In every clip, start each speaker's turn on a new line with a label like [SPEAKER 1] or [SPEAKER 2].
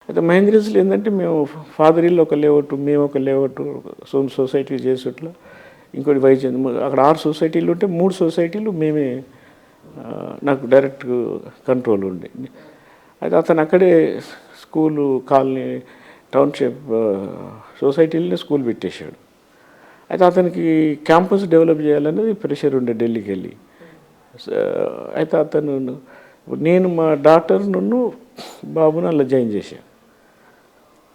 [SPEAKER 1] అయితే మహేంద్ర హిల్స్లో ఏంటంటే మేము ఫాదర్ ఇల్లు ఒక లేఅవుట్, మేము ఒక లేఅవుట్, సొసైటీ చేసేట్లో ఇంకోటి వైద్యం, అక్కడ 6 సొసైటీలు ఉంటే 3 సొసైటీలు మేమే, నాకు డైరెక్ట్ కంట్రోల్ ఉండే. అయితే అతను అక్కడే స్కూలు కాలనీ టౌన్షిప్ సొసైటీలోనే స్కూల్ పెట్టేశాడు. అయితే అతనికి క్యాంపస్ డెవలప్ చేయాలనేది ప్రెషర్ ఉండే ఢిల్లీకి వెళ్ళి. అయితే అతను, నేను మా డాటర్ నన్ను బాబును అలా జాయిన్ చేశాను.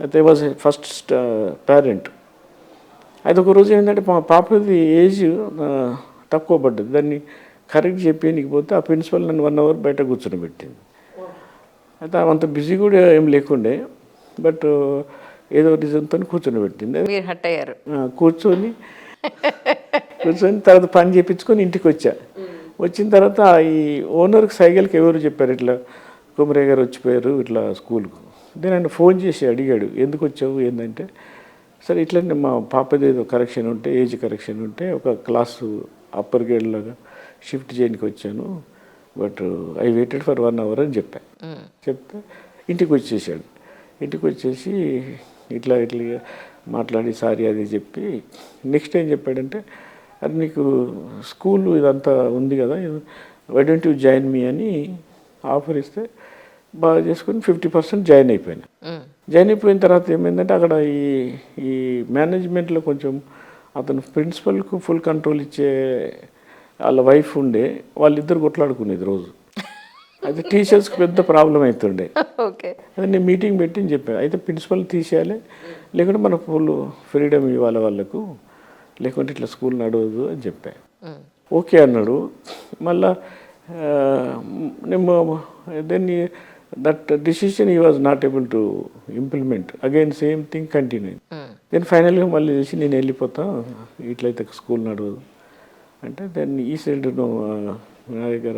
[SPEAKER 1] అయితే వాజ్ ఫస్ట్ పేరెంట్. అయితే ఒక రోజు ఏంటంటే మా పాపది ఏజ్ తక్కువ పడ్డది, దాన్ని కరెక్ట్ చెప్పేయడానికి పోతే ఆ ప్రిన్సిపల్ నన్ను 1 అవర్ బయట కూర్చొని పెట్టింది. అయితే అంత బిజీ కూడా ఏం లేకుండే, బట్ ఏదో రీజన్తో కూర్చొని పెట్టింది.
[SPEAKER 2] మీరు హట్ అయ్యారు.
[SPEAKER 1] కూర్చొని తర్వాత పని చేయించుకొని ఇంటికి వచ్చా. వచ్చిన తర్వాత ఈ ఓనర్కి సైకిల్కి ఎవరు చెప్పారు ఇట్లా కుమరయ్య గారు వచ్చిపోయారు ఇట్లా స్కూల్కు. నేను ఆయన ఫోన్ చేసి అడిగాడు ఎందుకు వచ్చావు ఏంటంటే, సరే ఇట్లనే మా పాపది ఏదో కరెక్షన్ ఉంటే, ఏజ్ కరెక్షన్ ఉంటే ఒక క్లాసు అప్పర్ గ్రేడ్ లాగా షిఫ్ట్ చేయడానికి వచ్చాను, but I waited for 1 hour అని చెప్తే ఇంటికి వచ్చేసాడు. ఇంటికి వచ్చేసి ఇట్లా మాట్లాడి సారీ అది చెప్పి నెక్స్ట్ ఏం చెప్పాడంటే, అది నీకు స్కూల్ ఇదంతా ఉంది కదా, why don't you join me అని ఆఫర్ ఇస్తే బాగా చేసుకుని 50% జాయిన్ అయిపోయాను. జాయిన్ అయిపోయిన తర్వాత ఏమైందంటే అక్కడ ఈ మేనేజ్మెంట్లో కొంచెం అతను ప్రిన్సిపల్కు ఫుల్ కంట్రోల్ ఇచ్చే వాళ్ళ వైఫ్ ఉండే, వాళ్ళిద్దరు కొట్లాడుకునేది రోజు. అయితే టీచర్స్కి పెద్ద ప్రాబ్లం అవుతుండే.
[SPEAKER 2] ఓకే,
[SPEAKER 1] అదే నేను మీటింగ్ పెట్టి చెప్పాను, అయితే ప్రిన్సిపల్ తీసేయాలి, లేకుంటే మన ఫుల్ ఫ్రీడమ్ ఇవ్వాలి వాళ్ళకు, లేకుంటే ఇట్లా స్కూల్ నడవదు అని చెప్పాను. ఓకే అన్నాడు. మళ్ళా నేను then that decision he was not able to implement, again same thing continue. Then ఫైనల్గా మళ్ళీ చేసి నేను వెళ్ళిపోతా, ఇట్లయితే స్కూల్ నడవదు అంటే, దెన్ ఈ సైడ్ నా దగ్గర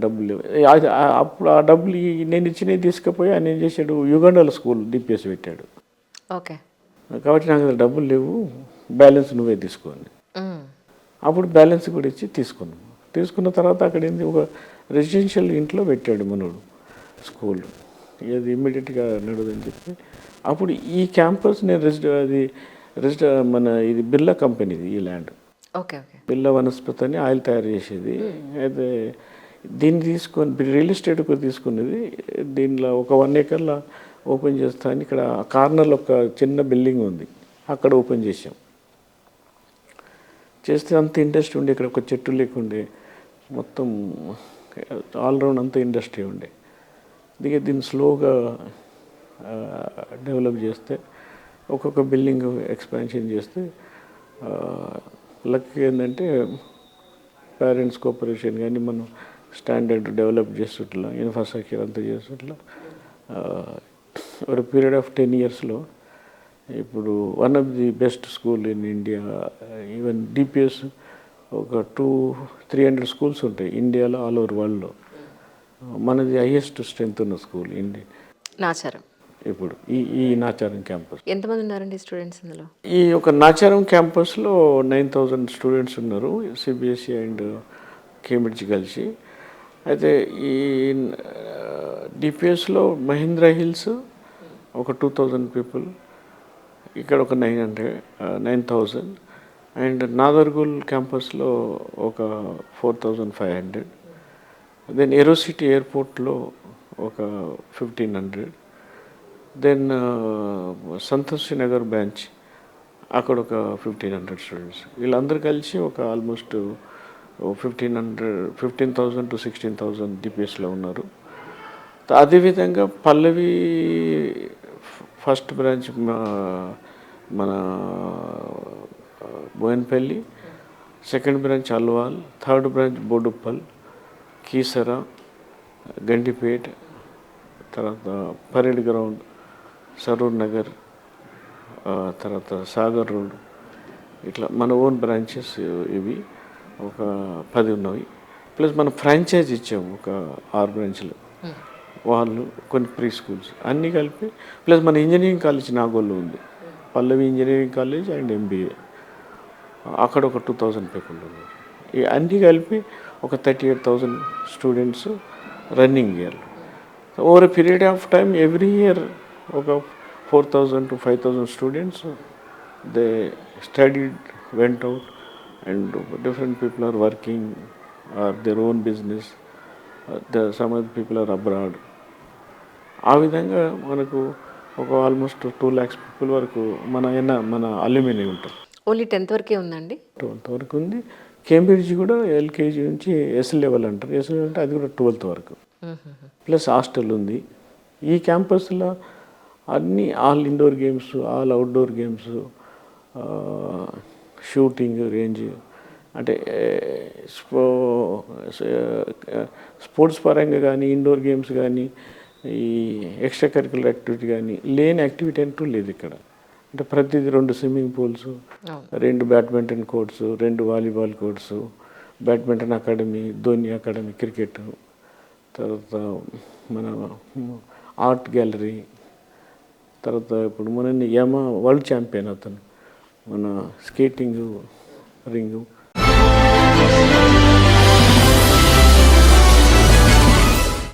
[SPEAKER 1] డబ్బులు లేవు. అప్పుడు ఆ డబ్బులు నేను ఇచ్చినవి తీసుకుపోయి ఆయన ఏం చేశాడు, యుగండాలో స్కూల్ డిపిఎస్ పెట్టాడు.
[SPEAKER 2] ఓకే,
[SPEAKER 1] కాబట్టి నాకు డబ్బులు లేవు, బ్యాలెన్స్ నువ్వే తీసుకోండి. అప్పుడు బ్యాలెన్స్ కూడా ఇచ్చి తీసుకున్న తర్వాత అక్కడ ఏంది, ఒక రెసిడెన్షియల్ ఇంట్లో పెట్టాడు మనోడు స్కూల్, అది ఇమ్మీడియట్గా నడదని చెప్పి. అప్పుడు ఈ క్యాంపస్ నేను మన ఇది బిర్లా కంపెనీది ఈ ల్యాండ్.
[SPEAKER 2] ఓకే ఓకే,
[SPEAKER 1] బిర్లా వనస్పతి అని ఆయిల్ తయారు చేసేది. అయితే దీన్ని తీసుకొని రియల్ ఎస్టేట్కు తీసుకున్నది. దీనిలో ఒక 1 acre ఓపెన్ చేస్తాను. ఇక్కడ కార్నర్లో ఒక చిన్న బిల్డింగ్ ఉంది, అక్కడ ఓపెన్ చేసాం. చేస్తే అంత ఇండస్ట్రీ ఉండే, ఇక్కడ ఒక చెట్టు లేకుండే, మొత్తం ఆల్రౌండ్ అంతా ఇండస్ట్రీ ఉండే. దీన్ని స్లోగా డెవలప్ చేస్తే, ఒక్కొక్క బిల్డింగ్ ఎక్స్పాన్షన్ చేస్తే, లక్ ఏంటంటే పేరెంట్స్ కోఆపరేషన్ కానీ మనం స్టాండర్డ్ డెవలప్ చేసేట్లా, ఇన్ఫ్రాస్ట్రక్చర్ అంతా చేసేట్లా ఒక పీరియడ్ ఆఫ్ 10 yearsలో ఇప్పుడు one of the best school in India. Even DPS ఒక 200-300 స్కూల్స్ ఉంటాయి ఇండియాలో, ఆల్ ఓవర్ వరల్డ్లో. మనది హైయెస్ట్ స్ట్రెంత్ ఉన్న స్కూల్ ఇండియా
[SPEAKER 2] నాచారం.
[SPEAKER 1] ఇప్పుడు ఈ నాచారం క్యాంపస్.
[SPEAKER 2] ఎంతమంది ఉన్నారండి స్టూడెంట్స్ ఇందులో?
[SPEAKER 1] ఈ ఒక నాచారం క్యాంపస్లో 9,000 స్టూడెంట్స్ ఉన్నారు, సిబిఎస్ఈ అండ్ కేంబ్రిడ్జ్ కలిసి. అయితే ఈ డిపిఎస్లో మహీంద్రా హిల్స్ ఒక 2,000 పీపుల్, ఇక్కడ ఒక 9,000, అండ్ నాదర్గుల్ క్యాంపస్లో ఒక 4,500. దెన్ ఏరోసిటీ ఎయిర్పోర్ట్లో ఒక 1,500. దెన్ సంతోషి నగర్ బ్రాంచ్ అక్కడ ఒక 1,500 స్టూడెంట్స్. వీళ్ళందరూ కలిసి ఒక ఆల్మోస్ట్ 15,000 to 16,000 డిపిఎస్లో ఉన్నారు. అదేవిధంగా పల్లవి ఫస్ట్ బ్రాంచ్ మన Bowenpally, second branch Alwal, third branch Boduppal, Keesara, Gandipet, తర్వాత పరేడ్ గ్రౌండ్, సరూర్ నగర్, తర్వాత సాగర్ రోడ్, ఇట్లా మన ఓన్ బ్రాంచెస్ ఇవి ఒక 10 ఉన్నవి. ప్లస్ మనం ఫ్రాంచైజ్ ఇచ్చాము ఒక 6 బ్రాంచ్లు, వాళ్ళు కొన్ని ప్రీ స్కూల్స్ అన్నీ కలిపి. ప్లస్ మన ఇంజనీరింగ్ కాలేజ్ నాగోల్లో ఉంది, పల్లవి ఇంజనీరింగ్ కాలేజ్ అండ్ ఎంబీఏ, అక్కడ ఒక 2,000 పీపుల్ ఉన్నారు. ఈ అన్నీ కలిపి ఒక 38,000 students running year. Over a period of time every year ఒక 4,000 to 5,000 students they studied went out and different people are working are their own business some other people are abroad. ఆ విధంగా మనకు ఒక ఆల్మోస్ట్ 2 lakhs పీపుల్ వరకు మన alumni ఉంటారు.
[SPEAKER 2] Only 10th వరకే ఉందండి?
[SPEAKER 1] 12th వరకు ఉంది. కేంబ్రిడ్జ్ కూడా ఎల్కేజీ నుంచి ఎస్ లెవెల్ అంటారు. ఎస్ లెవెల్ అంటే అది కూడా 12th వరకు, ప్లస్ హాస్టల్ ఉంది. ఈ క్యాంపస్లో అన్ని all indoor games, all outdoor games, shooting range, అంటే స్పోర్ట్స్ పరంగా కానీ ఇండోర్ గేమ్స్ కానీ ఈ ఎక్స్ట్రా కరికులర్ యాక్టివిటీ కానీ లేని యాక్టివిటీ అంటూ లేదు ఇక్కడ. అంటే ప్రతిదీ 2 swimming pools, 2 badminton courts, 2 volleyball courts, badminton academy, Dhoni academy cricket, తర్వాత మన ఆర్ట్ గ్యాలరీ, తర్వాత ఇప్పుడు మన యమా వరల్డ్ ఛాంపియన్ అతను, మన స్కేటింగ్ రింగు.